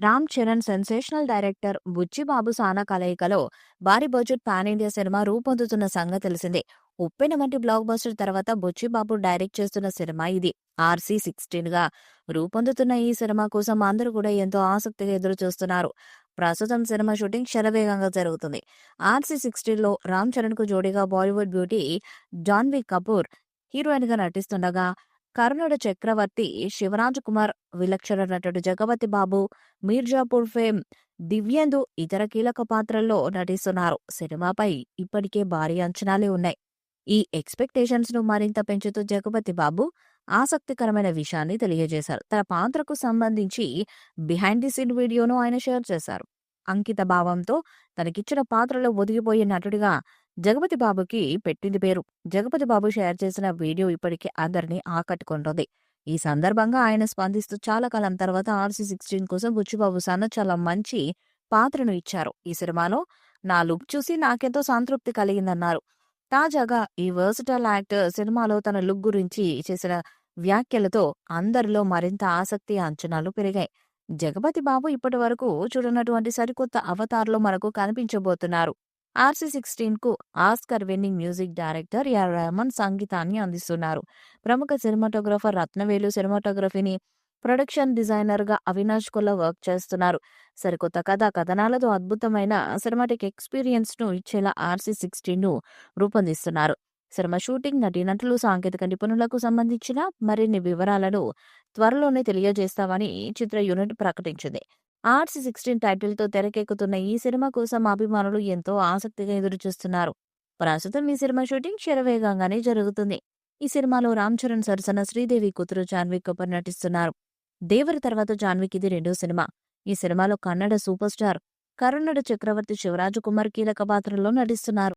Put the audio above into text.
Ram Charan sensational director Buchibabu సానా కలయికలో భారీ బడ్జెట్ పాన్ ఇండియా సినిమా రూపొందుతున్న సంగతి తెలిసిందే. ఉప్పెన వంటి బ్లాక్ బస్టర్ తర్వాత బుచ్చిబాబు డైరెక్ట్ చేస్తున్న సినిమా ఇది. RC16 గా రూపొందుతున్న ఈ సినిమా కోసం అందరూ కూడా ఎంతో ఆసక్తిగా ఎదురు చూస్తున్నారు. ప్రస్తుతం సినిమా షూటింగ్ శరవేగంగా జరుగుతుంది. RC16లో రామ్ చరణ్ కు జోడీగా బాలీవుడ్ బ్యూటీ జాన్వీ కపూర్ హీరోయిన్ గా నటిస్తుండగా, కరుణుడ చక్రవర్తి శివరాజ్ కుమార్, విలక్షణ నటుడు జగపతి బాబు, మీర్జాపూర్ ఫేమ్ దివ్యేందు ఇతర కీలక పాత్రల్లో నటిస్తున్నారు. సినిమాపై ఇప్పటికే భారీ అంచనాలే ఉన్నాయి. ఈ ఎక్స్‌పెక్టేషన్స్ ను మరింత పెంచుతూ జగపతి బాబు ఆసక్తికరమైన విషయాన్ని తెలియజేశారు. తన పాత్రకు సంబంధించి బిహైండ్ ది సీన్ వీడియోను ఆయన షేర్ చేశారు. అంకిత భావంతో తనకిచ్చిన పాత్రలో ఒదిగిపోయే నటుడిగా జగపతి బాబుకి పెట్టింది పేరు. జగపతి బాబు షేర్ చేసిన వీడియో ఇప్పటికే అందరినీ ఆకట్టుకుంటోంది. ఈ సందర్భంగా ఆయన స్పందిస్తూ చాలా కాలం తర్వాత RC16 కోసం బుచ్చిబాబు చాలా మంచి పాత్రను ఇచ్చారు. ఈ సినిమాలో నా లుక్ చూసి నాకెంతో సంతృప్తి కలిగిందన్నారు. తాజాగా ఈ వర్సటైల్ యాక్టర్ సినిమాలో తన లుక్ గురించి చేసిన వ్యాఖ్యలతో అందరిలో మరింత ఆసక్తి, అంచనాలు పెరిగాయి. జగపతి బాబు ఇప్పటి వరకు చూడనటువంటి సరికొత్త అవతార్‌లో మనకు కనిపించబోతున్నారు. RC16కు Oscar winning music director Rahman సంగీతాన్ని అందిస్తున్నారు. ప్రముఖ సినిమాటోగ్రాఫర్ రత్నవేలు సినిమాటోగ్రఫీని, ప్రొడక్షన్ డిజైనర్‌గా అవినాష్ కొల్లా వర్క్ చేస్తున్నారు. సరికొత్త కథా కథనాలతో అద్భుతమైన సినిమాటిక్ ఎక్స్‌పీరియన్స్‌ను ఇచ్చేలా RC16ను రూపొందిస్తున్నారు. సినిమా షూటింగ్, నటీనటులు, సాంకేతిక నిపుణులకు సంబంధించిన మరిన్ని వివరాలను త్వరలోనే తెలియజేస్తామని చిత్ర యూనిట్ ప్రకటించింది. RC16 టైటిల్‌తో తెరకెక్కుతున్న ఈ సినిమా కోసం అభిమానులు ఎంతో ఆసక్తిగా ఎదురుచూస్తున్నారు. ప్రస్తుతం ఈ సినిమా షూటింగ్ శరవేగంగానే జరుగుతుంది. ఈ సినిమాలో రామ్ చరణ్ సరసన శ్రీదేవి కూతురు జాన్వీ కపూర్ నటిస్తున్నారు. దేవర తర్వాత జాన్వీకి ఇది రెండో సినిమా. ఈ సినిమాలో కన్నడ సూపర్ స్టార్ కరుణుడ చక్రవర్తి శివరాజకుమార్ కీలక పాత్రలో నటిస్తున్నారు.